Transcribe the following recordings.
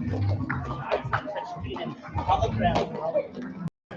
On the ground.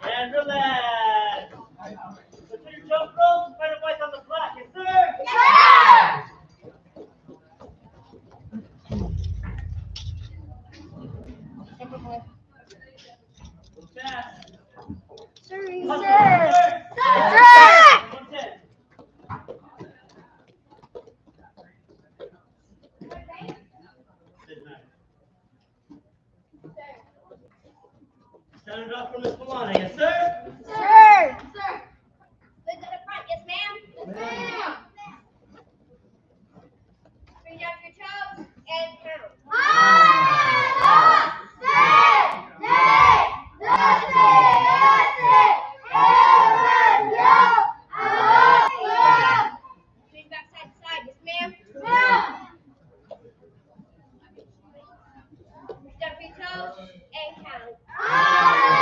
And relax. Let's do your jump rolls and find a place on the block. Yes, sir. Yes, Move fast. sir. Hustle, Sir. sir. Sir. 110. Sit nice. Sound it off from Miss Milana. Yes, sir. Sir. Sir. Legs at the front, yes, ma'am. Yes, ma'am. Bring down your toes and count. Swing back side to side, yes, ma'am. Reach down for your toes and count.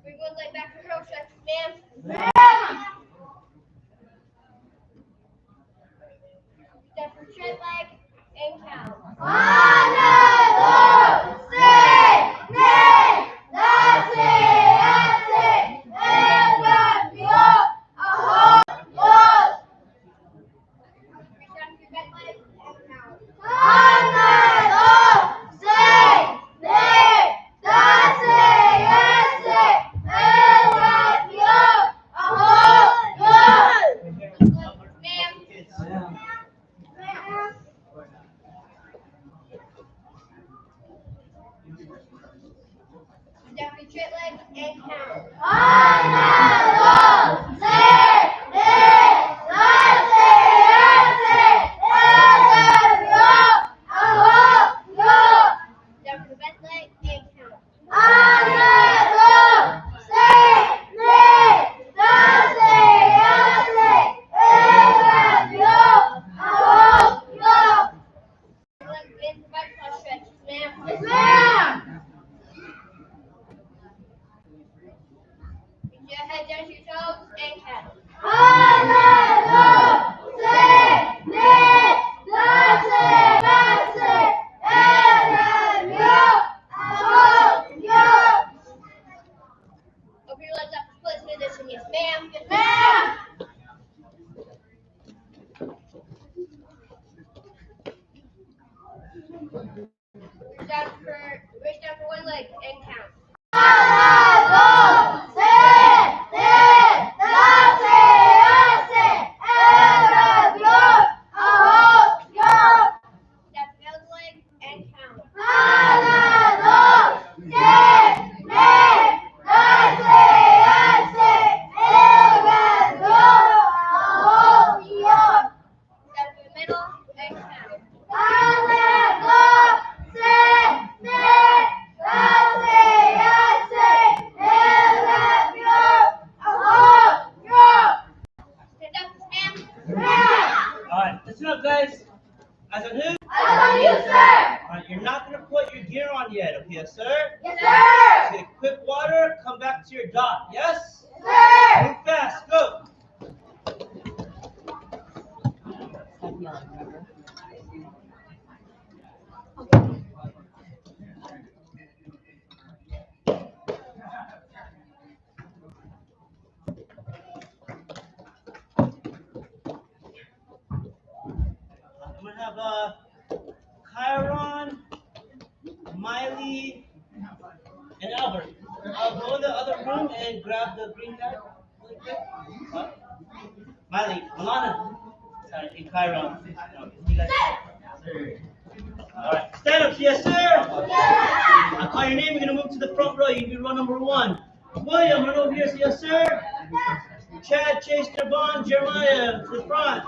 Bring one leg back for curl stretch, ma'am. Reach down for straight leg and count. Reach down for your back leg and count. Ma'am. Reach down for your straight leg and count. Down for the back leg and count. Leg in the right cross stretch, ma'am. Reach your head down to your toes and count. Open your legs up for split position, yes, ma'am. Yes, ma'am. Reach down for one leg and count. to your dot. Yes? Sir. Move fast. Go. I'm going to have Chiron, Miley, and Albert. Go in the other room and grab the green card. Really quick. Miley, Alana, and Chiron. You guys. All right. Stand up, yes, sir. I'll call your name. You're going to move to the front row. You can be row number 1. William, run over here, yes, sir. Chad, Chase, Devon, Jeremiah to the front.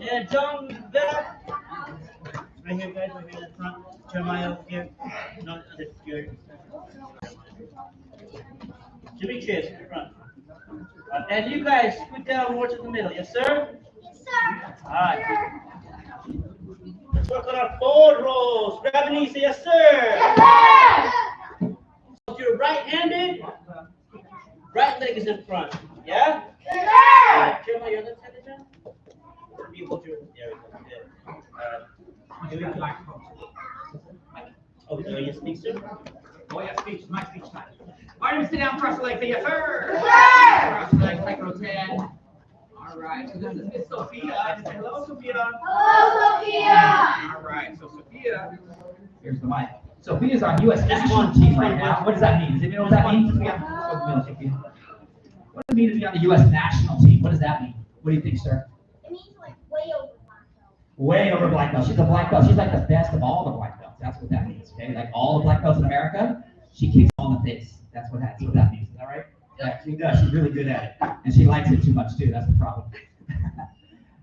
And John back. Right here, guys, right here in the front. Jeremiah over here. No, here. Demetrius in the front. And you guys, scoot down more to the middle, yes, sir? Yes, sir. All right. Let's work on our forward rolls. Grab an easy, yes, sir. If you're right-handed, right leg is in front. Yeah? Yes, All sir. right. Jeremiah, your left-handed now? You hold your, there we go. Good. All right. Here we go. Oh, you speak, sir? Oh, yeah, speech. My speech time. All right, sit down, cross the legs, say yes, sir. Yes, sir. Cross the legs, like rotate. All right, so this is Miss Sophia. Say hello, Sophia. Hello, Sophia. All right, so Sophia, here's the mic. Sophia's on U.S. national team right now. What does that mean? Does anybody know what that means? Sophia? What does it mean to be on the U.S. national team? What does that mean? What do you think, sir? It means like way over black belt. Way over black belt. She's a black belt. She's like the best of all the black belts. That's what that means. Okay, like all the black belts in America, she kicks all in the face. That's what that means. Is that right? Yeah, she does. She's really good at it, and she likes it too much too. That's the problem.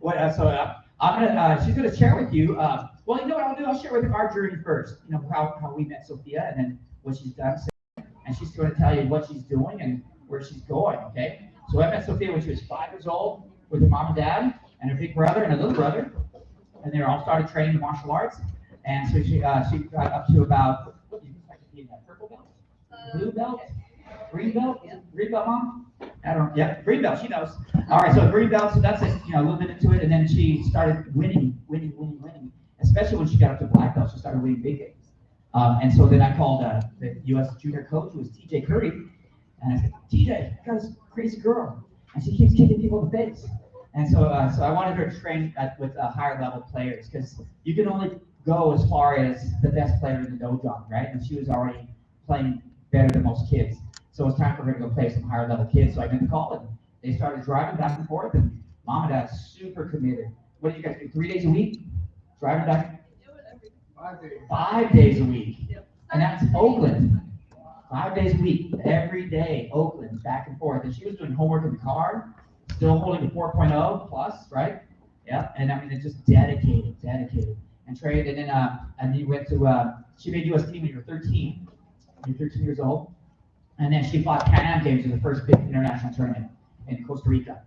I'm gonna. She's gonna share with you. Well, you know what I'll do? I'll share with you our journey first. You know how we met Sophia, and then what she's done, and she's going to tell you what she's doing and where she's going. Okay. So I met Sophia when she was 5 years old with her mom and dad and her big brother and a little brother, and they all started training in martial arts. And so she got up to about, what do you expect to be in that purple belt? Blue belt? Green belt? Green belt, Mom? I don't know. Yeah, green belt, she knows. All right, so green belt, so that's a little bit into it. And then she started winning. Especially when she got up to black belt, she started winning big games. And so then I called the U.S. junior coach, who was TJ Curry. And I said, TJ, I got this crazy girl. And she keeps kicking people in the face. And so I wanted her to train with higher level players, because you can only go as far as the best player in the dojo, right? And she was already playing better than most kids. So it was time for her to go play some higher level kids. So I made the call, and they started driving back and forth, and Mom and Dad super committed. What do you guys do? 3 days a week? Driving back? 5 days. 5 days a week. Yep. And that's Oakland. 5 days a week, every day, Oakland, back and forth. And she was doing homework in the car, still holding a 4.0 plus, right? Yeah, and I mean, it's just dedicated, and trained. And then you went to, she made U.S. team when you were 13. You're 13 years old. And then she fought Pan Am Games in the first big international tournament in Costa Rica.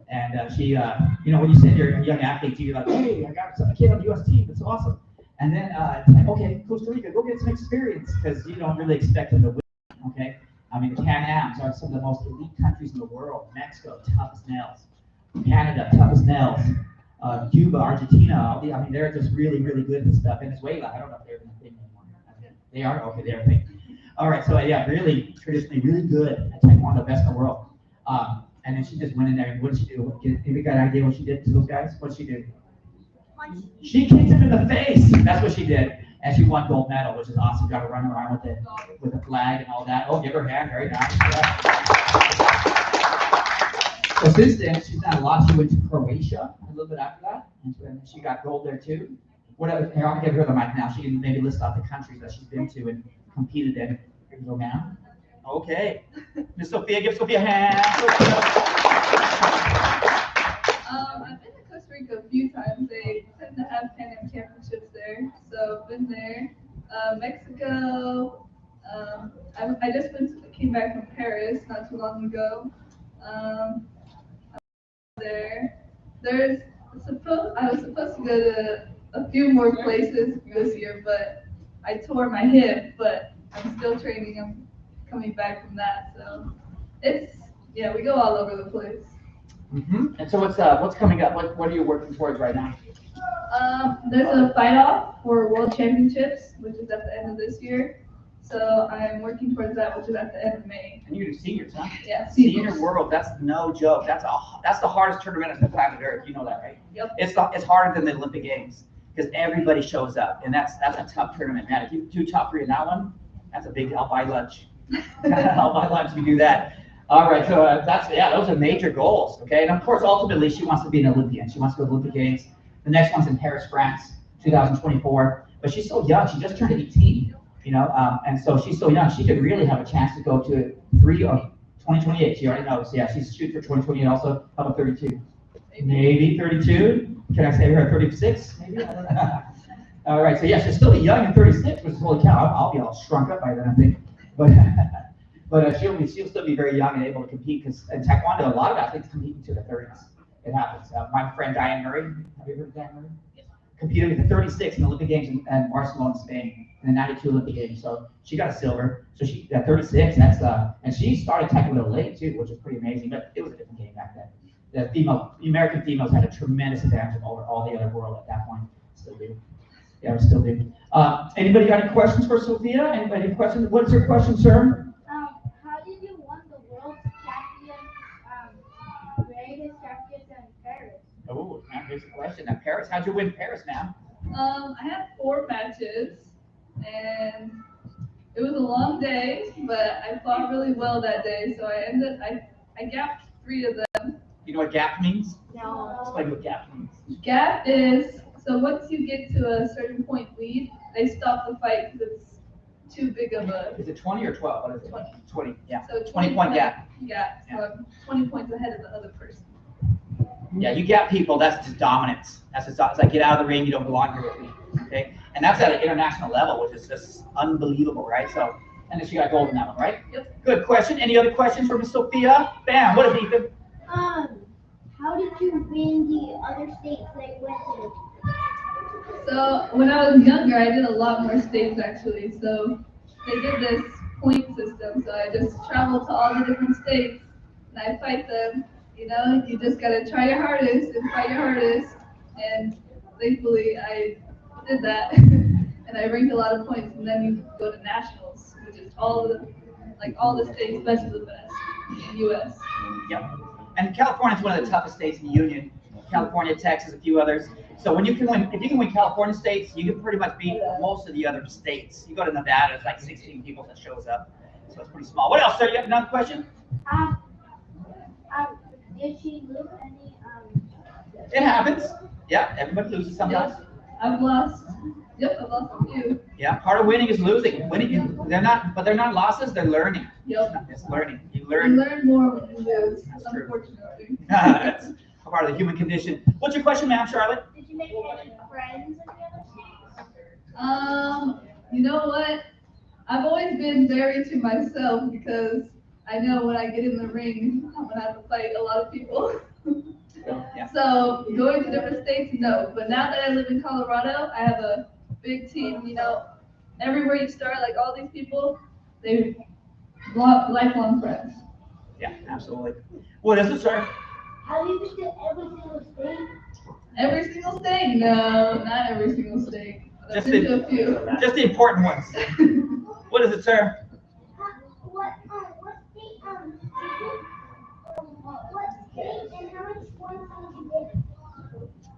And she, when you said you're a young athlete, you're like, hey, I got a kid on the U.S. team. That's awesome. And then, like, okay, Costa Rica, go get some experience, because you don't really expect them to win, okay? I mean, the Pan Ams are some of the most elite countries in the world. Mexico, tough as nails. Canada, tough as nails. Cuba, Argentina, they're just really, really good at stuff. Venezuela, I don't know if they're in the thing anymore. They are? Okay, they're a thing. All right, so yeah, really, traditionally, really good at Taekwondo, the best in the world. And then she just went in there, and what did she do? Have you got an idea what she did to those guys? What did she do? She kicked him in the face. That's what she did. And she won gold medal, which is awesome. Got to run around with the flag and all that. Oh, give her a hand. Very nice. Yeah. So since then, she's done a lot. She went to Croatia a little bit after that. And she got gold there too. Whatever. Here, I'll give her the mic now. She can maybe list off the countries that she's been to and competed in. Here you go, ma'am. Okay. Miss Sophia, give Sophia a hand. I've been to Costa Rica a few times. They tend to have Pan Am championships there, so I've been there. Mexico. I just came back from Paris not too long ago. There. I was supposed to go to a few more places this year, but I tore my hip. But I'm still training. I'm coming back from that. So we go all over the place. And so what's coming up? What are you working towards right now? There's a fight off for World Championships, which is at the end of this year. So I'm working towards that, which is at the end of May. And you do seniors, huh? Yeah, Senior seniors. World, that's no joke. That's the hardest tournament on the planet Earth. You know that, right? Yep. It's harder than the Olympic Games because everybody shows up, and that's a tough tournament, man. If you do top 3 in that one, that's a big. I'll buy lunch. I'll buy lunch if you do that. All right, so those are major goals. Okay, and of course, ultimately, she wants to be an Olympian. She wants to go to the Olympic Games. The next one's in Paris, France, 2024. But she's so young. She just turned 18. And so she's so young. She could really have a chance to go to 2028. She already knows. Yeah, she's shooting for 2028 also. How about 32? Maybe 32. Can I say her at 36? Maybe. All right. So yeah, she's still young at 36, which is holy cow. I'll be all shrunk up by then, I think. But she'll still be very young and able to compete because in Taekwondo, a lot of athletes compete into the 30s. It happens. My friend Diane Murray. Have you heard of Diane Murray? Competed with the 36 in the Olympic Games in Barcelona, Spain, in the 92 Olympic Games. So she got a silver. So she at 36, and she started Taekwondo late too, which is pretty amazing. But it was a different game back then. The American females had a tremendous advantage over all the other world at that point. Still do. Yeah, we still do. Anybody got any questions for Sophia? Anybody have questions? What's your question, sir? How did you win the world greatest champions in Paris? Oh, man, here's a question. At Paris, how'd you win Paris, ma'am? I had 4 matches, and it was a long day, but I fought really well that day. So I gapped 3 of them. You know what gap means? No. Explain what gap means. Gap is, so once you get to a certain point lead, they stop the fight because it's too big of a. Is it 20 or 12? What is it? 20. 20, yeah. So 20-point gap. Yeah, so I'm 20 points ahead of the other person. Yeah, you gap people, that's just dominance. It's like get out of the ring, you don't belong here with me. Okay? And that's at an international level, which is just unbelievable, right? So, and then she got gold in that one, right? Yep. Good question. Any other questions for Miss Sophia? Bam, what is Ethan? How did you win the other states that you went to? So when I was younger, I did a lot more states actually. So they did this point system. So I just traveled to all the different states and I fight them. You just gotta try your hardest and fight your hardest. And thankfully I did that. And I ranked a lot of points. And then you go to nationals, which is all the states, best of the best in the U.S. Yep. And California is one of the toughest states in the union. California, Texas, a few others. So if you can win California states, you can pretty much beat most of the other states. You go to Nevada, it's like 16 people that shows up. So it's pretty small. What else, sir? You have another question? Did she lose any? It happens. Yeah, everybody loses sometimes. Yep. I've lost a few. Yeah, part of winning is losing. They're not losses, they're learning. Yep. It's learning. You You learn. learn more when you lose, That's true. unfortunately. That's a part of the human condition. What's your question, ma'am, Charlotte? Did you make any friends in the other states? You know what? I've always been very to myself because I know when I get in the ring, I'm gonna have to fight a lot of people. Yeah. So going to different states, no. But now that I live in Colorado, I have a big team. Everywhere you start, like all these people, they're lifelong friends. Yeah, absolutely. What is it, sir? Have you been to every single state? Every single state? No, not every single state. But I've Just been the- to a few. Just the important ones. What is it, sir? What state, what state and how much points did you get?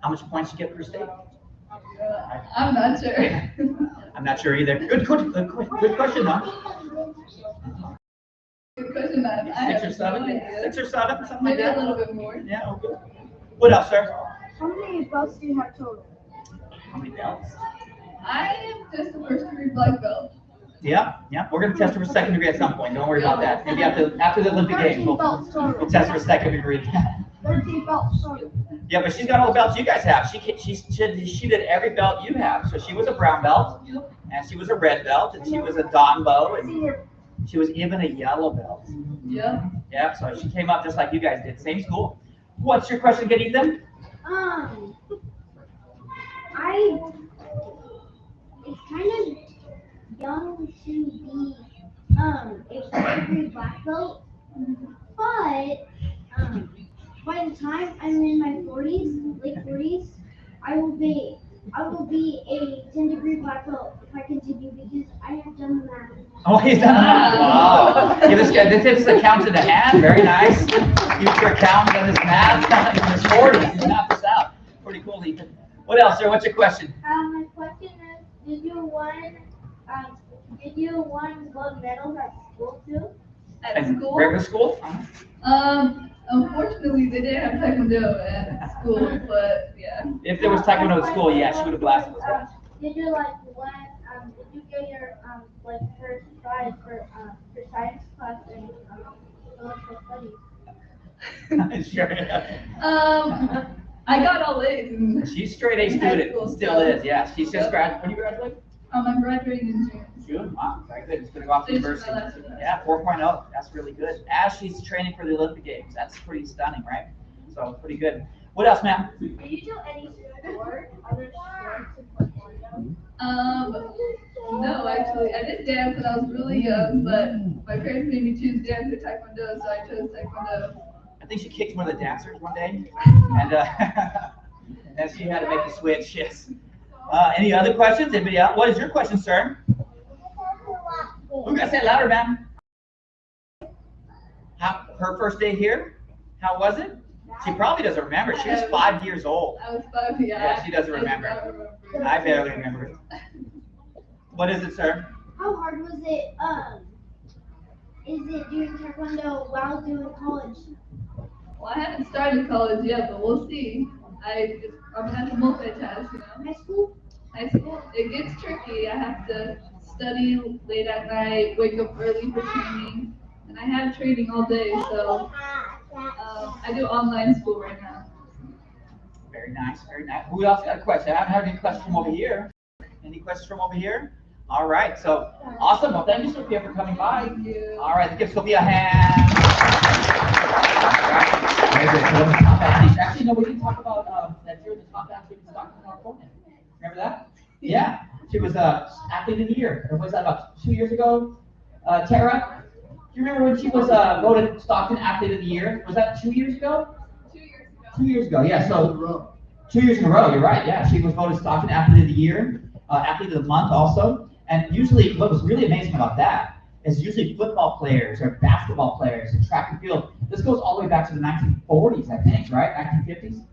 How much points you get per state? I'm not sure. I'm not sure either. Good question, though. Good question. I 6 or have 7? no idea. 6 or 7, something like Maybe a that. little bit more. Yeah, okay. What else, sir? How many belts do you have total? How many belts? I am just a first degree black belt. Yeah. We're gonna test her for second degree at some point. Don't worry about that. Maybe after the Olympic Games, 13 belts total. we'll test her for second degree. 13 belts total. Yeah, but she's got all the belts you guys have. She did every belt you have. So she was a brown belt, and she was a red belt, and she was a Danbo, and she was even a yellow belt. Yeah. Yeah, so she came up just like you guys did. Same school. What's your question, good Ethan? It's kind of young to be a second-degree black belt, but by the time I'm in my 40s, late 40s, I will be a 10-degree black belt if I continue because I have done the math. Oh, he's done that. Wow. Yeah, this is a count to the hand. Very nice. Future accountant on his math. In his 40s, he's mapped this out. Pretty cool, Ethan. What else, sir? What's your question? My question is, did you win gold medals at school too? At school? Regular school? Unfortunately, they didn't have taekwondo at school, but yeah. If there was taekwondo at school, yeah, she would have blasted us. Did you did you get your first prize for science class and social studies? Sure. I got all A's in She's straight A in high student. school, Still so- is, yeah. She's just graduated. When you graduate? I'm graduating in June. June. Wow, very good. Just gonna go off to Finished my university. last semester. Yeah, 4.0. That's really good. As she's training for the Olympic Games. That's pretty stunning, right? So pretty good. What else, ma'am? Did you do any sport, other sports in Taekwondo? No, actually, I did dance when I was really young, but my parents made me choose dance or taekwondo, so I chose taekwondo. I think she kicked one of the dancers one day, and and she had to make the switch. Yes. Any other questions? Anybody else? What is your question, sir? Who got to say it louder, man? Her first day here? How was it? She probably doesn't remember. She was 5 years old. I was 5, yeah. Yeah, she doesn't I remember. do not remember. I barely remember. What is it, sir? How hard was it? Is it doing Taekwondo while doing college? Well, I haven't started college yet, but we'll see. I'm gonna have to multitask, you know. High school? High school, it gets tricky. I have to study late at night, wake up early for training, and I have training all day, so I do online school right now. Very nice, very nice. Who else got a question? I haven't had any questions from over here. Any questions from over here? All right, so awesome. Well, thank you, Sophia, for coming by. Thank you. All right, give Sophia a hand. All right. Very good. So the top athletes. Actually, no, we didn't talk about that you're the top athlete in Stockton, California. Remember that? Yeah. She was athlete of the year. Or was that about 2 years ago? Tara, do you remember when she was voted Stockton athlete of the year? Was that 2 years ago? 2 years ago. 2 years ago, yeah. So 2 years in a row, you're right. Yeah, she was voted Stockton athlete of the year, athlete of the month also. And usually, what was really amazing about that is usually football players or basketball players in track and field. This goes all the way back to the 1940s, I think, right? 1950s.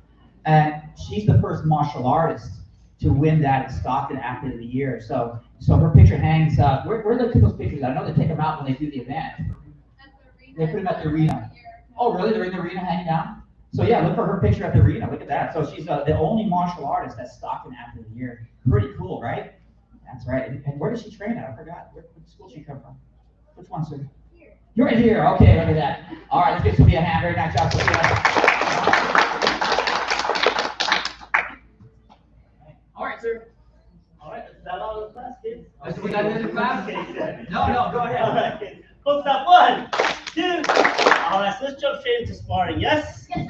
And she's the first martial artist to win that in Stockton athlete of the year. So her picture hangs. Where do they put those pictures? I know they take them out when they do the event. They put them at the arena. Oh, really? They're in the arena hanging down? So yeah, look for her picture at the arena. Look at that. So she's the only martial artist that's Stockton athlete of the year. Pretty cool, right? That's right. And where does she train at? I forgot. What school did she come from? Which one, sir? Here. You're right here. Okay, look at that. All right, let's give Sophia a hand. Very nice job, Sophia. All right, sir. All right, is that all the class, kids? We got another class? Okay. No, go ahead. All right, kids. Hold stop. 1, 2. All right, so let's jump straight into sparring. Yes? Yes, sir.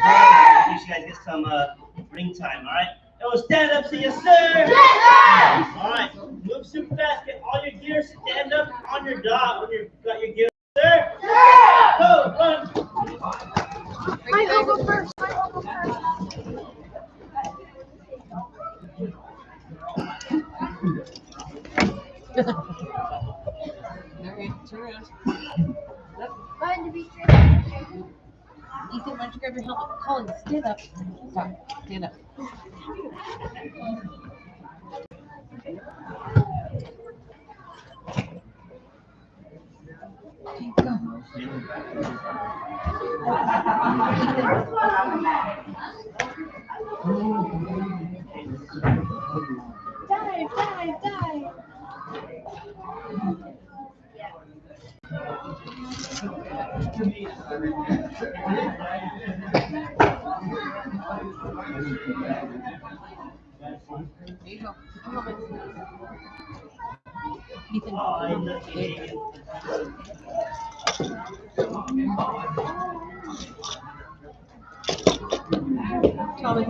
Make sure you guys get some ring time. All right. Oh, stand up, say yes, sir. Yes, sir. All right. Move super fast. Get all your gear. Stand up on your dot when you've got your gear. Sir. Sir. Go, run. I'll go first. I'll go first. Fine to be straight. Ethan, why don't you grab your helmet? Colin, stand up. Stop. Stand up. Okay, go. Dive, dive, dive. There you go. Helmet. Ethan. Oh, There you go. Thomas.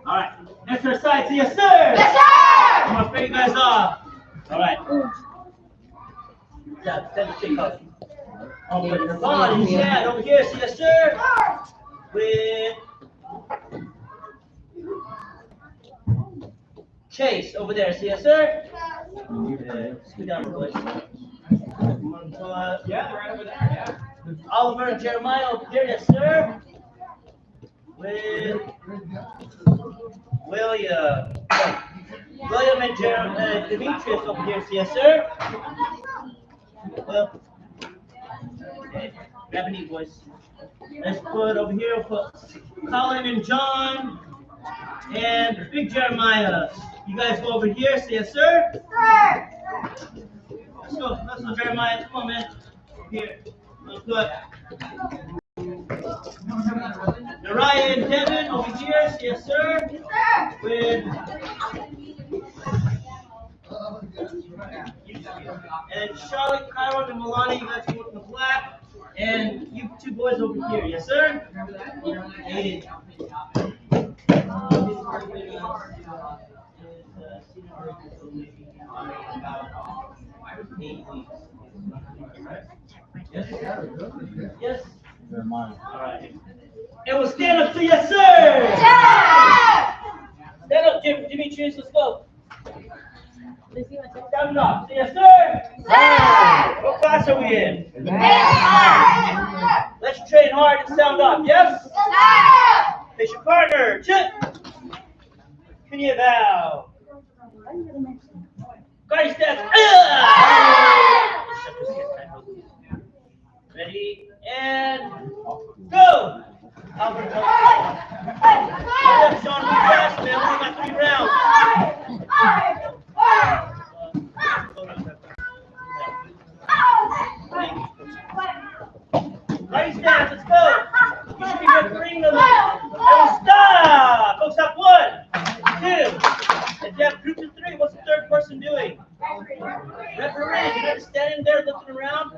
All right. Exercise, yes, sir. Yes, sir! I'm gonna bring you guys off. All right. Yeah, send the kick off. Oh, but the ball is over here, see, yes, sir. With Chase over there, see, yes, sir. Yeah, scoot down, boys. Yeah, they're right over there, yeah. Oliver and Jeremiah over here, yes, sir. With William. William and Demetrius over here, see, yes, sir. Well, okay. Grab a knee, boys. Let's put over here, we'll put Colin and John and Big Jeremiah. You guys go over here, say yes, sir. Let's go, Jeremiah. Come on, man. Here. Let's put Uriah and Devin over here, say yes, sir. With and Charlotte, Kyron, and Milani, you guys go in the black. And you two boys over here, yes, sir? And yes? They're mine. All right. And we'll stand up to yes, sir! Stand up, Demetrius, let's go. Stand up, yes, sir! What class are we in? Let's train hard and sound up, yes? Face your partner, chip. Can you bow? Guard step. Ready and go. Albert, go. Left, Sean, move fast, man. We got 3 rounds. Right stance, let's go. You should be refereeing them. And stop. Go stop. 1, 2. If you have groups of 3, what's the third person doing? Refereeing. You're just standing there looking around.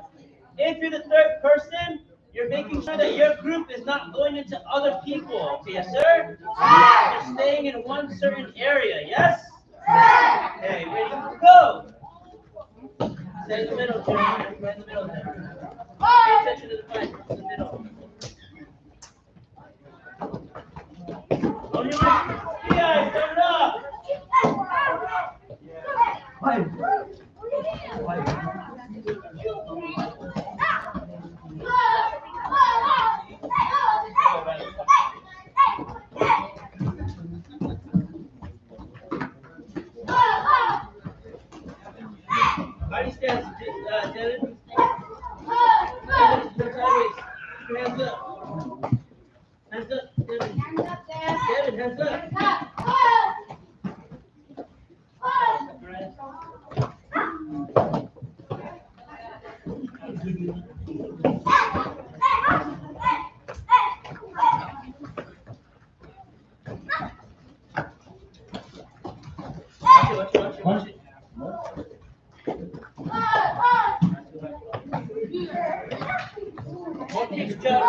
If you're the third person, you're making sure that your group is not going into other people. Okay, yes, sir? You're staying in one certain area, yes? Okay, ready? Go. Stay in the middle, Jeremy. Stay in the middle there. Pay attention to the fight. In the middle. On your right. Yeah, turn it up. Body stance, Devin. Hands up. Hands up, Devin. Devin, hands up. Watch it. Good job.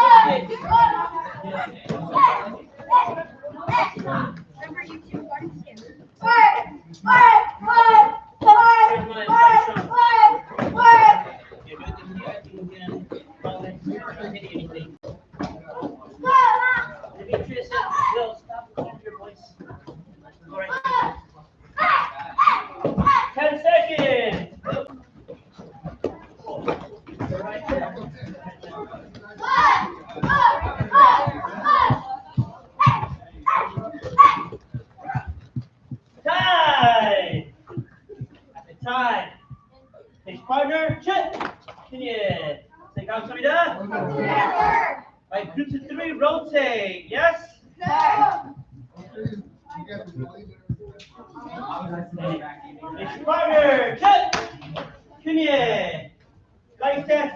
Demetrius, Will, stop your voice. All right. 10 seconds. Right there. Time. Time. Next partner, chip. Continue. Take out Samida. Right, groups of 3, rotate. Yes? Next partner, chip. Continue. Right stance.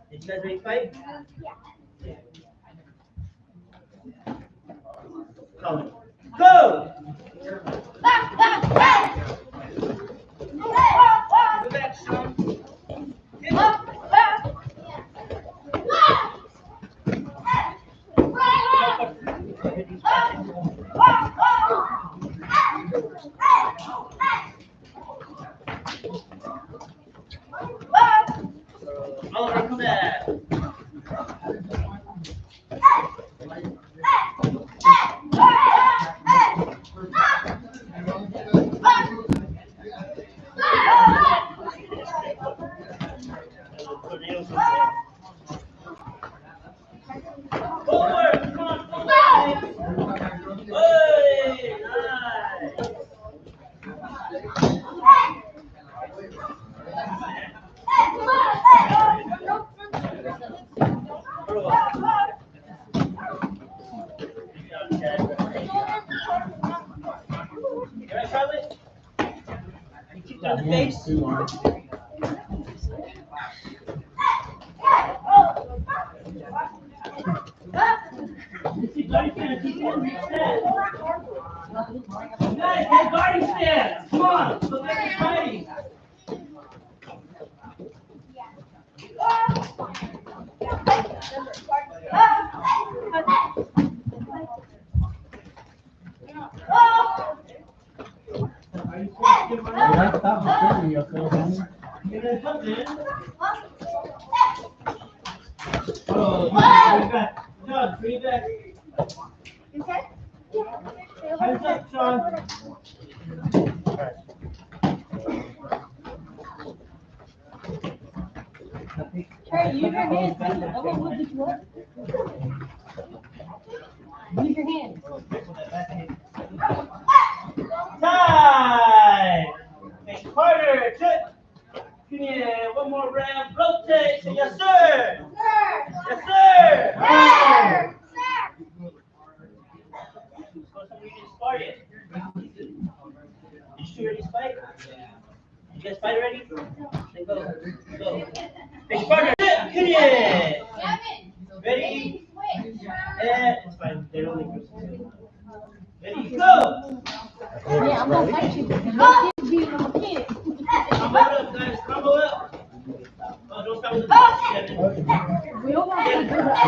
Did you guys ready to fight? Colin. Go! Go back, Sean. Hit him. face. Guys, get guarding stance. Come on, look like you're fighting. You're gonna come in. Oh, bring back. John, bring it back. Hands up, Sean. Trey, use your hands. Elbow will get you up. Use your hands. Time. Make harder. Give me one more round. Rotate. Say yes, sir. Yes, sir. Somebody didn't start yet. Did you already fight? You guys fight already? Then go. Go. Make harder. Hit it. Ready? And it's fine. They don't make you. Ready? Go. Yeah, I'm gonna fight you. You're beating on my kid. Combo up, guys. Combo up. Oh, don't start with the ball. We don't have to do that.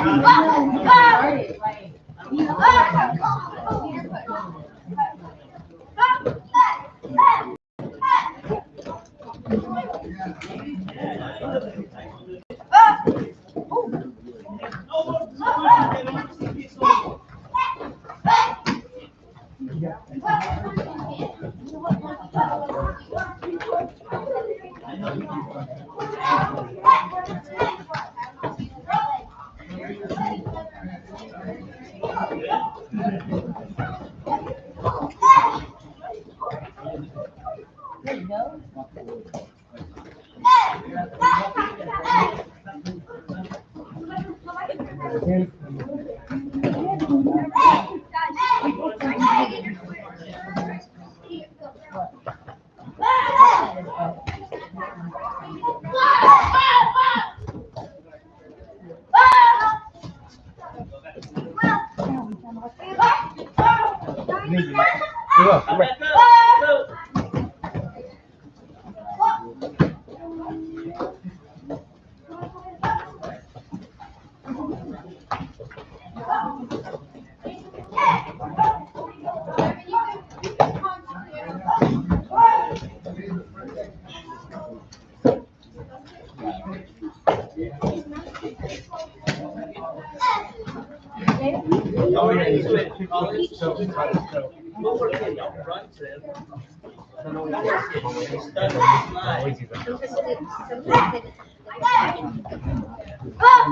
There you go. Come back up. Go. Oh, yeah, you switch. What works in your front trip? I don't know what you're stuck on slide.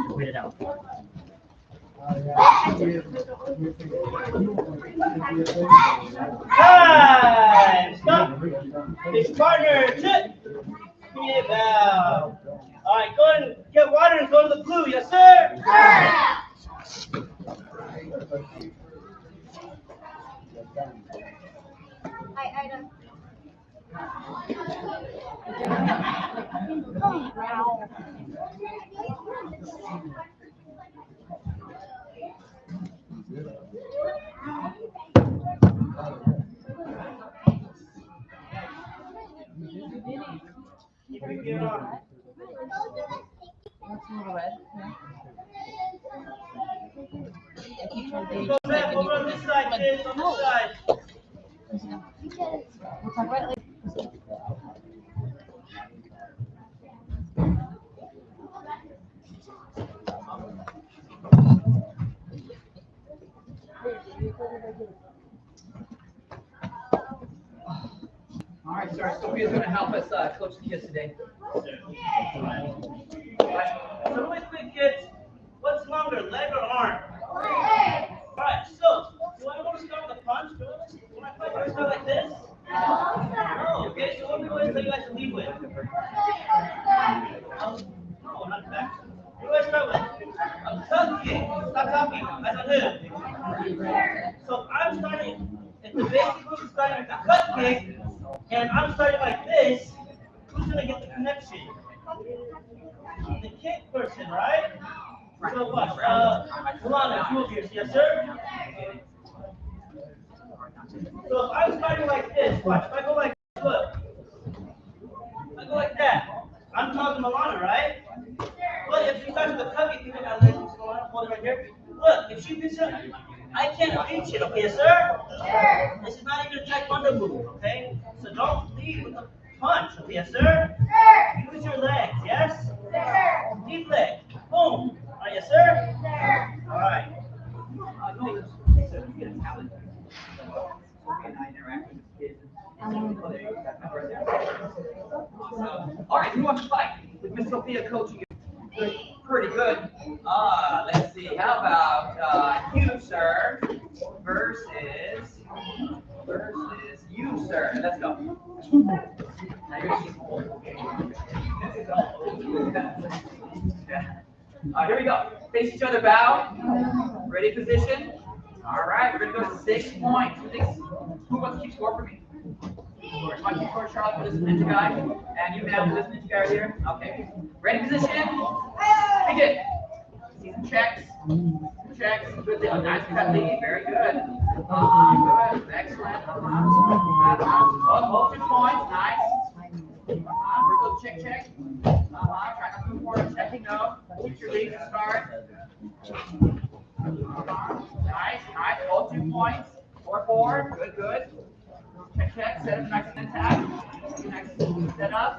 Wait it out. Time! Stop! His partner, tip! Give it down. Alright, go and get water and go to the blue, yes sir? I don't. You can get on. What's a little red? I keep trying to do Go back over on this side, kids, on this side. We'll talk about it later. All right, sorry, Sophia's gonna help us coach the kids today. So really quick, kids, what's longer, leg or arm? Alright, so, do I want to start with a punch? When I fight, do I start like this? No, okay, so what do you guys lead with? No, not back. What do I start with? A tuck kick. Stop talking. Eyes on him. So I'm starting, if the basic move is starting with a cut kick, and I'm starting like this, get the connection. The kick person, right? So watch. Milana, move here. Yes, sir? So if I was fighting like this, watch. If I go like this, look. If I go like that, I'm talking Milana, right? But if she starts with a cup, you think I let you hold it right here? Look, if she picks it, I can't reach it, okay, sir? Sure. This is not even a taekwondo move, okay? So don't lead with a punch, okay, sir? Sure. Use your legs, yes? Sure. Deep leg. Boom. All right, yes, sir? Sure. All right. All right, who wants to fight with Miss Sophia coaching you? Pretty good. Let's see. How about you, sir, versus you, sir. Let's go. Now you're yeah. Here we go. Face each other, bow. Ready position. All right, we're gonna go to 6 points. Who wants to keep score for me? I want to keep score, Charlotte, for this ninja guy, and you, ma'am, for this ninja guy right here. Okay. Ready position. Begin. See some checks. Checks. Good. Nice cut lead. Very good. Good. Excellent. Hold 2 points. Nice. We're going to check, check. Try not to move forward. Checking, no. Keep your lead to start. Nice, nice. Hold 2 points. 4-4. Good, good. Check, check. Set up nice and attack. Nice. Set up.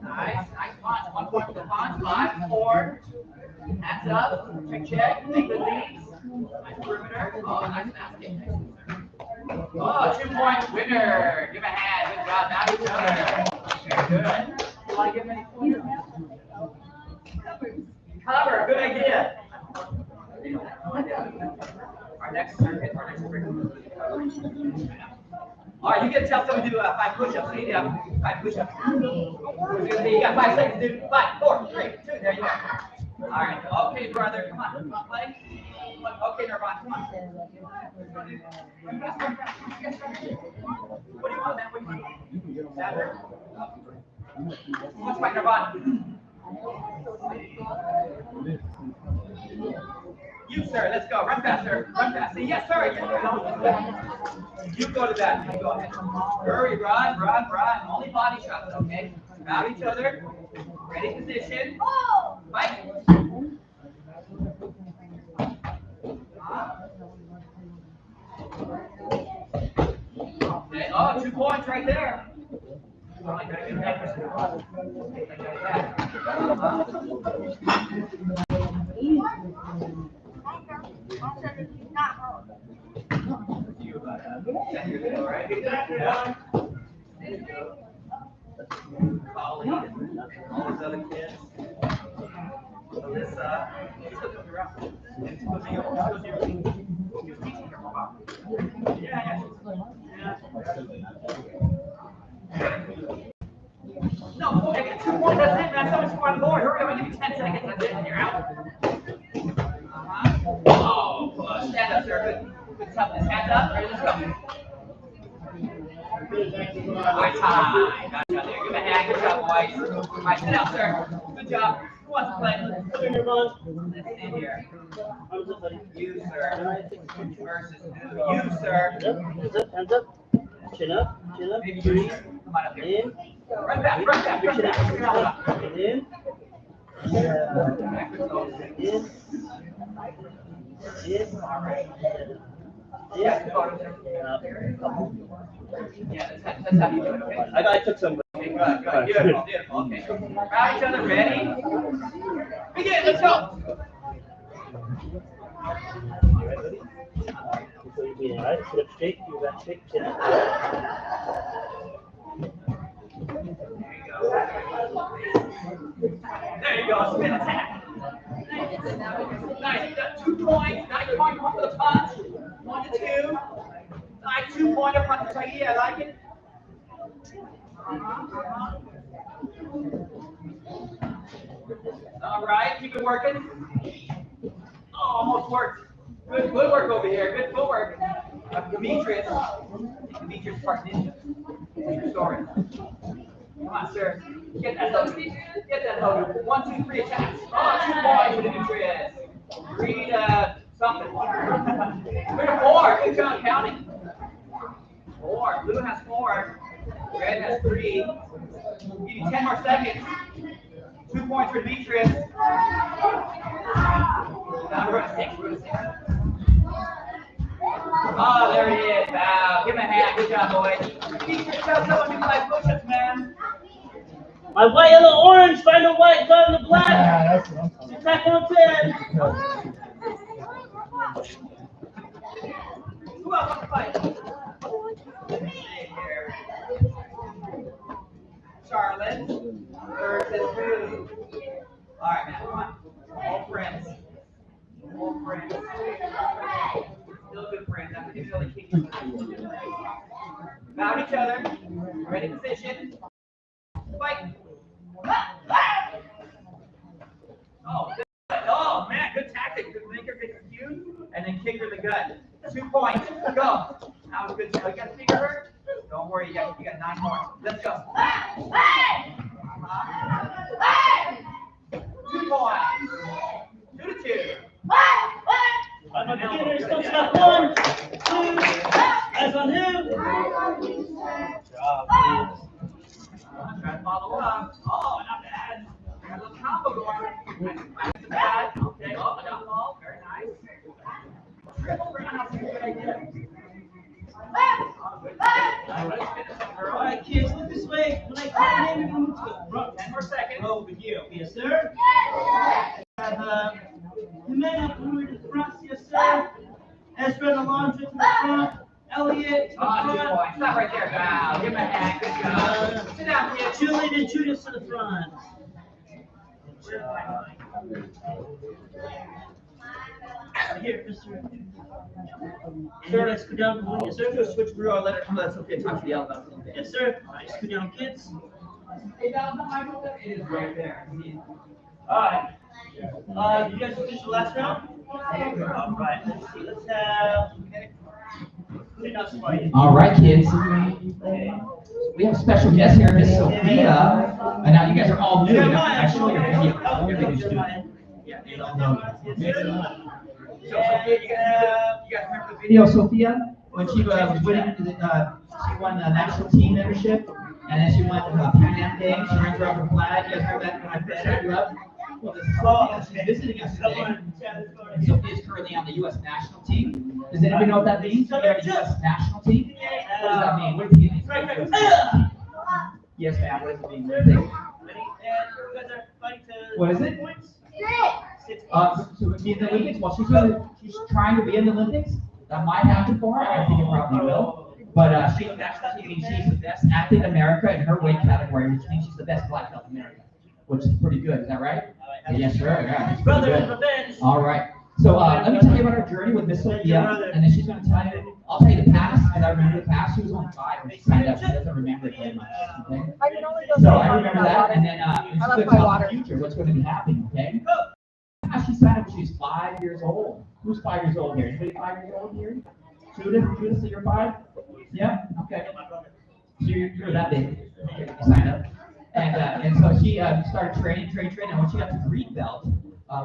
Nice, nice punch. 1 point for the punch. 5-4. Hands up. Check, check. Make good leads. Nice perimeter. Oh, nice basket. Oh, 2-point winner. Give a hand. Good job. Now each other. Very good. You want to give any points? Cover. Good idea. Our next circuit. All right, you get to tell someone to do 5 push-ups. So you need 5 push-ups. You got 5 seconds to do 5, 4, 3, 2. There you go. All right. Okay, brother. Come on. Come on, play. Okay, Nirvana. Come on. What do you want, man? What do you want? Sander? Let's fight Nirvana. You, sir. Let's go. Run faster. Run fast. Say, yes, sir. You go to that. You go ahead. Hurry, run, run, run. Only body shots, okay? Bow each other. Ready position. Fight. Okay. Oh, 2 points right there. Oh, I gotta get back. All these other kids. Alyssa. No, I get 2 points. That's it. That's how much more on the board. Hurry up. I give you 10 seconds. That's it. And you're out. Oh, stand up, sir. Good toughness. Hands up. Ready? Let's go. All right, time. Gotcha there. Give him a hand. Good job, boys. All right, sit down, sir. Good job. Who wants to play? Let's in here. You, sir. Versus you, sir. Hands up, hands up. Chin up, chin up. Maybe you. Come on up here. In. Run back, run back, run back. In. In. Yeah, that's how you do it, okay? I took some. Okay, good, good, beautiful, beautiful, okay. Bow each other, ready? Begin, let's go! Alright, sit up straight, you got straight, chin up. There you go, spin attack. Nice, you got 2 points, nice point for the punch. 1 to 2. Nice 2-pointer punch right here, I like it. All right, keep it working. Oh, almost worked. Good footwork over here, good footwork. Demetrius Park Ninja. True story. Come on, sir. Get that hug. Get that hug. 1, 2, 3 attacks. Oh, 2 points for Demetrius. 3 to something. 3 to 4. Good job counting. 4. Blue has 4. Red has 3. Give you 10 more seconds. 2 points for Demetrius. Now we're at 6. We're at 6. Oh, there he is. Wow. Give him a hand. Good job, boys. Demetrius, tell someone to do 5 push-ups, man. My white, yellow, orange, find the white, find the black. Yeah, that's what I'm Attack on 10. Who else wants to fight? Hey, here. Charlotte versus who? All right, man, come on. All friends. All friends. Still good friends. I'm going to really kick you. Bow each other. Ready position. Fight. Oh, good. Oh, man, good tactic. Good make her get confused and then kick her in the gut. 2 points. Go. That was good. Oh, you got to finger her? Don't worry, you got 9 more. Let's go. 2 points. 2 to 2. I'm a beginner, still step 1, 2, eyes on him. Good job, Try to follow up. Oh, not bad. Got a little combo going. Not bad. Okay. Oh, down ball. Very nice. Triple roundhouse. Good idea. All right, kids, look this way. When I call your name, you're going to move to the front. 10 more seconds. Over here. Yes, sir. Have Jimena move to the front. Yes, sir. Ezra Alonso to the front. Elliot to the Oh, 2 front. points. Stop right there. Wow. Give him a hand. Good job. Sit down, kids. Julian and Judas to the front. Here, Mr. Sir, let's go down. Yes, sir. Do a switch brew. I'll let her know that's okay. Talk to the elephant. Yes, sir. Nice. Go down, kids. Hey, Val, the microphone? It is right there. All right. You guys finish the last round? All right. Let's see. Let's have. Who did not fight? All right, kids. We have a special guest here, Miss Sophia. And now you guys are all new. I show your video. Everything you do. Yeah, you don't know. So, Sophia, you guys remember the video, Sophia? When she was winning, she won the national team membership, and then she went to the Pan Am Games. She runs around the flag. You guys remember that when I set you up? Well, this is Sophia. She's visiting us today. And Sophia is currently on the U.S. national team. Does anybody know what that means? You're on the U.S. national team? What does that mean? What do you think? Yes, ma'am. What does it mean? What do you think? What is it? 6 So it means the Olympics. Well, she's trying to be in the Olympics. That might happen for her. I think it probably will. But she's the best athlete in America in her weight category, which means she's the best black belt in America, which is pretty good. Is that right? Yes, sir. Yeah, that's pretty Brother good. in revenge. All right. So let me tell you about our journey with Miss Sophia, and then she's going to tell you. I'll tell you the past, and I remember the past. She was only 5 when she signed up. She doesn't remember it very much. Okay. I can only go So so I far remember without that, and water. then she's I going left to my tell water. the future, what's going to be happening. Okay. She signed up when she was 5 years old. Who's 5 years old here? Anybody 5 years old here? Judith, so you're 5? Yeah. Okay. So you're that big. Okay, you signed up. And so she started training, and when she got to green belt,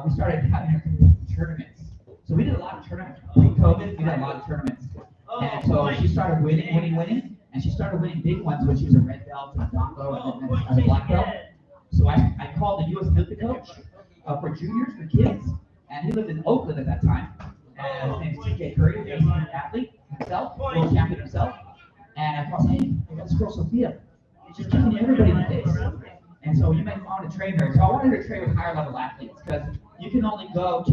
we started having her compete in tournaments. So we did a lot of tournaments. Pre-COVID, we did a lot of tournaments. And so she started winning, and she started winning big ones when she was a red belt, and a black belt, and a black belt. So I called the U.S. Olympic coach for juniors, for kids, and he lived in Oakland at that time. And his name's TK Curry, he's an athlete himself, world champion himself. And I thought, hey, I got this girl Sophia. She's kicking everybody in the face. And so you might want to train her. So I wanted her to train with higher level athletes because you can only go to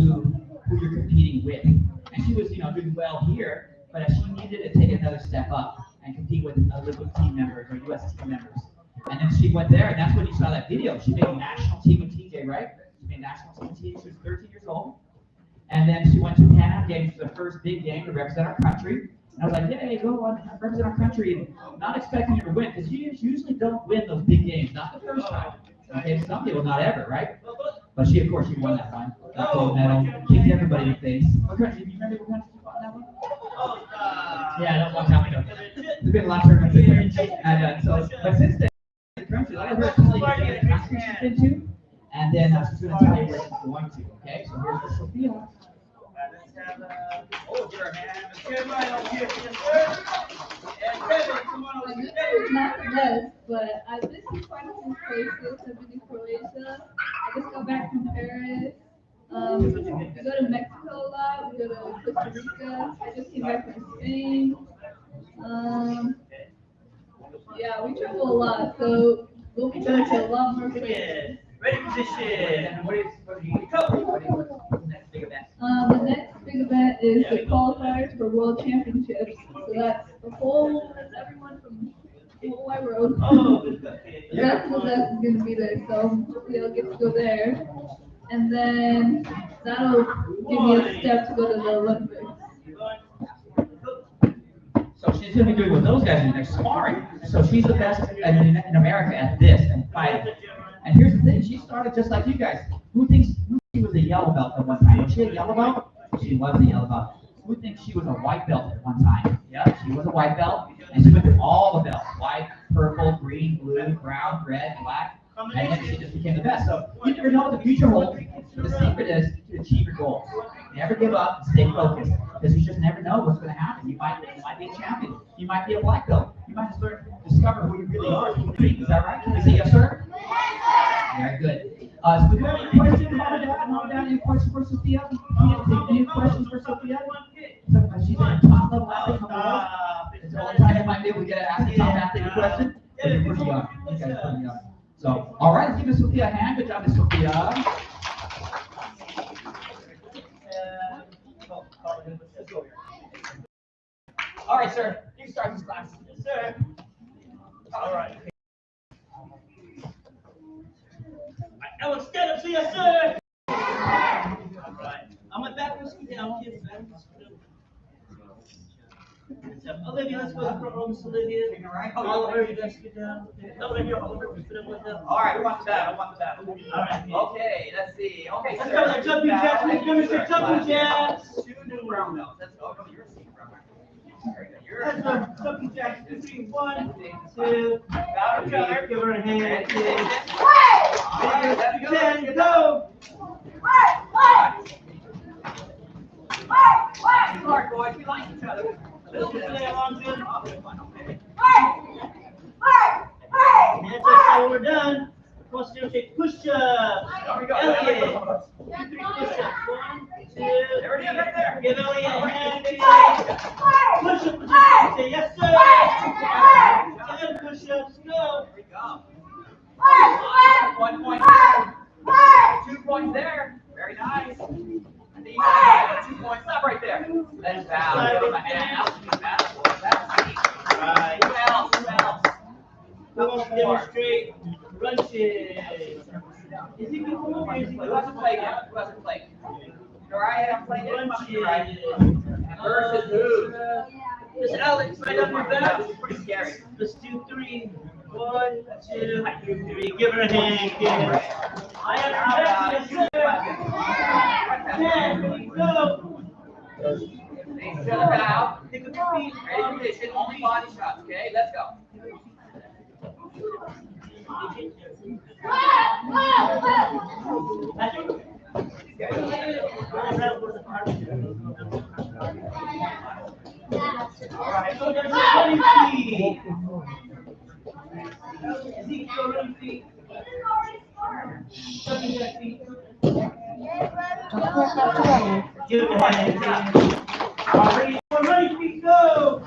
who you're competing with. And she was, doing well here, but she needed to take another step up and compete with Olympic team members or U.S. team members. And then she went there, and that's when you saw that video. She made national team with TJ, right? She made national team with TJ. She was 13 years old. And then she went to Pan Am Games, the first big game to represent our country. And I was like, yeah, go on, represent our country, and not expecting you to win, because you usually don't win those big games, not the first time. Okay, some people not ever, right? But she, of course, she won that one. Got gold medal, kicked everybody in the face. What country? Do you remember what country she fought in that one? Yeah, that one time ago. There's been a lot of tournaments in there. And so, but since then, currently, let her tell you the country she's been to, and then she's going to tell you where she's going to. Okay, so here's the Sophia. Oh, you're a man. Kevin, right over here, yes, sir. And Kevin, come on over My here. good is not the best, but I've been to quite a few places. I've been to Croatia. I just got back from Paris. We go to Mexico a lot. We go to Costa Rica. I just came back from Spain. Yeah, we travel a lot, so we'll be going to a lot more places. Good. Ready position. What is what's the next big event? The next big event is the qualifiers for World Championships. So that's everyone from the whole wide world. Oh, good. The best of the best is going to be there, so hopefully I'll get to go there. And then that'll give me a step to go to the Olympics. So she's going to be doing what those guys do. They're sparring. So she's the best in America at this and fighting. And here's the thing. She started just like you guys. Who thinks she was a yellow belt at one time? Was she a yellow belt? She was a yellow belt. Who thinks she was a white belt at one time? Yeah, she was a white belt. And she went through all the belts. White, purple, green, blue, brown, red, black. And then she just became the best. So you never know what the future holds. The secret is to achieve your goals. Never give up and stay focused. Because you just never know what's going to happen. You might be a champion. You might be a black belt. You might discover who you really are. Is that right? Can you say yes, sir? Very good. So we have any questions, Mom and Dad? Any questions for Sophia? Any questions for Sophia? She's in a top level athlete in the world. It's the only time you might be able to get to ask a top athlete a question. But you're pretty young. You guys are pretty young. So, all right, let's give Miss Sophia a hand. Good job, Miss Sophia. All right, sir. You can start this class. Yes, sir. All right. Ellen, stand up, yes, sir. All right. I'm gonna backwards scoot down, kids. Olivia, let's go to the front row, Miss Olivia. Oliver, you guys get down. Over here, Oliver, we put him with them. All right, who wants that? Who wants that? All right. Okay, let's see. Okay, Let's go to the jumping jacks. Let's go to the jumping jacks. 2 new brown belts. Let's go. No, you're a senior brown belt. Very good. You're Let's go. Jumping jacks. 3, 1, 2. Bow each other. Give her a hand, kids. All right, let's go. 10, go. Smart boys, we like each other. A little bit of Stay along, good. okay. Hands up, so we're done. Cross the shake. Push up. There we go. Elliot. 2, 3 push ups. 1, 2. There it is, right there. Give Elliot a hand, kids. Push up. Say yes, sir. 10 push ups. Go. There we go. 1 point there. 2 points there. Very nice. I think you got 2 points. Stop right there. Let's bow. Give him a hand. That's neat. Right. Who else? Who else? Who wants to demonstrate crunches? Is he good or is he Who hasn't played yet? Who hasn't played? Uriah hasn't played yet? crunches? Versus who? Miss Alex, right up your back. This is pretty scary. Let's do 3. 1, 2, 3. Give her a hand, kids. I am ready, yes, sir. 10, go. Make sure they're out. Pick up your feet. Ready position, only body shots, okay? Let's go. Alright, so there's 20 feet. Ezekiel, running feet. Jumping jack feet. Give it a hand. Alright, running feet, go.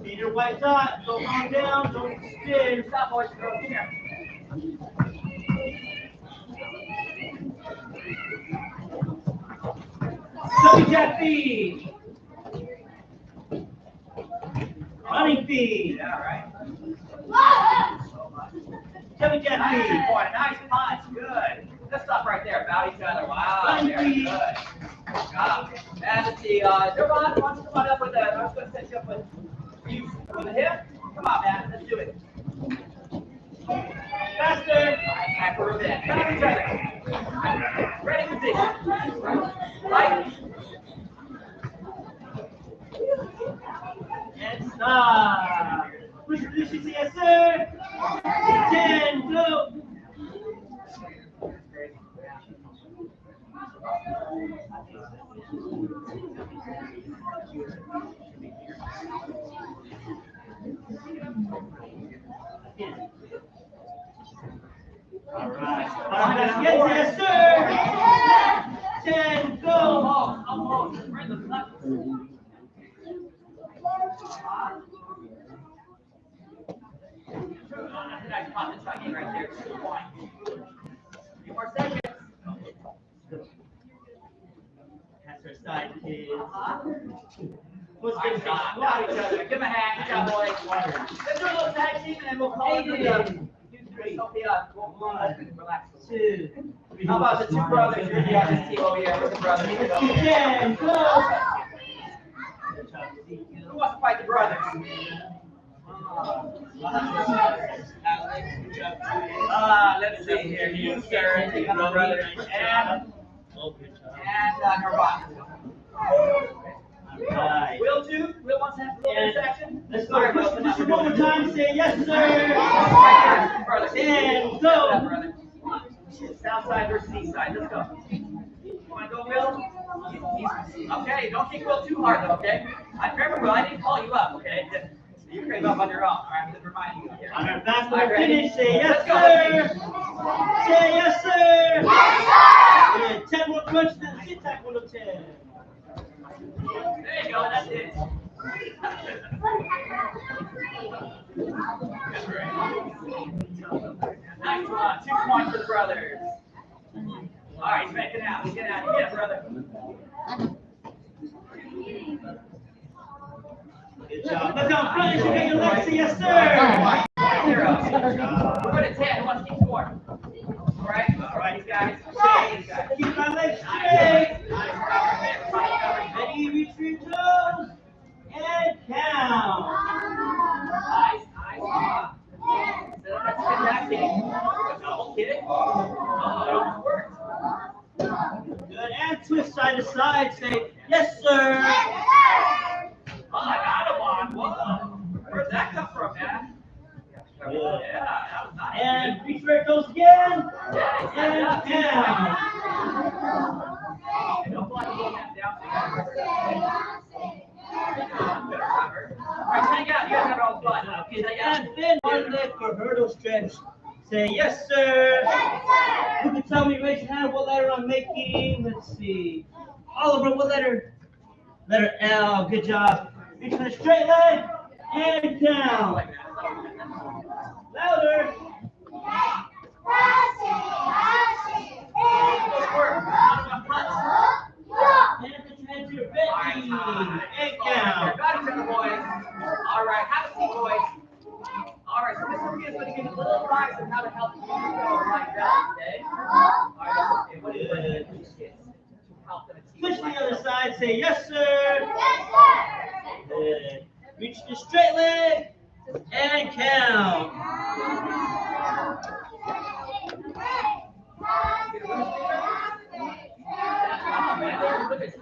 Be your white dot. Go on down. Don't spin. Stop, boys. Girls, come here. Jumping jack feet. Running feet. Yeah, right. Jumping jack Nice feet. boy, nice punch, good. Let's stop right there, bow each other. Wow, very good. Good job. And let's see, Devon, why don't you come on up with that? I was going to set you up with you with the hip. Come on, man, let's do it. Faster. Back for a bit. Bow each other. Ready position. Right. Stop. Push release, say yes, sir. 10, go. All right. Yes, sir. 10, go. Almost. We're in the left. Nice pop and chugging right there. 2 points. 3 more seconds. Pass her side, kids. All right, stop. Not each other. Give him a hand. Good job, boys. Let's do a little tag team and then we'll call it for the 1, relax. 2. How about the 2 brothers? You're gonna be on this team over here. Where's the brothers? 10, go. Who wants to fight the brothers? Let's see here. You, sir, take on the brothers. And Nirvana. Right. Will too? Will wants to have a little bit of action? Let's go. Push position one more time. Say yes, sir. Right, brothers. And go. Brother. South side versus east side. Let's go. You want to go, Will? Okay, don't kick Will too hard, though, okay? I remember, Will, I didn't call you up, okay? You came up on your own. All right, I'm just reminding you here. On our fast one ready? finish, say yes, Let's go, sir. Say yes, sir. Yes, sir. 10 more crunch, then sit tack 1 of 10. There you go, that's it. Nice one. 2 points for the brothers. All right, he's making out. He's getting out. You get it, brother. Good job. Look out front, you make your legs, say yes, sir. 0. We're going to 10. Who wants to keep score? All right, these guys. These guys. Keep my legs straight. Ready, reach for your toes. And count. Nice. That's connecting. Double kick. Oh, it almost worked. Good, and twist side to side, say yes, sir. Oh, I got him on. Whoa. Where'd that come from, man? Good. Yeah, that was nice. And reach for your toes again. Yeah, And count. don't block the down. All right, hang out. You guys have all fun. Okay, and then one leg for hurdle stretch. Say yes, sir. Who can tell me, raise your hand, what letter I'm making? Let's see. Oliver, what letter? Letter L. Good job. Reach for the straight leg and down. Louder. And put your hand to your belly and count. Got each other, boys. All right, have a seat, boys. All right, so this one is going to give you a little advice on how to help you go like that, okay? All right, okay, what is it? Help them achieve Push the like other that. side, say yes, sir. Good. Reach the straight leg and count. Oh, man, look at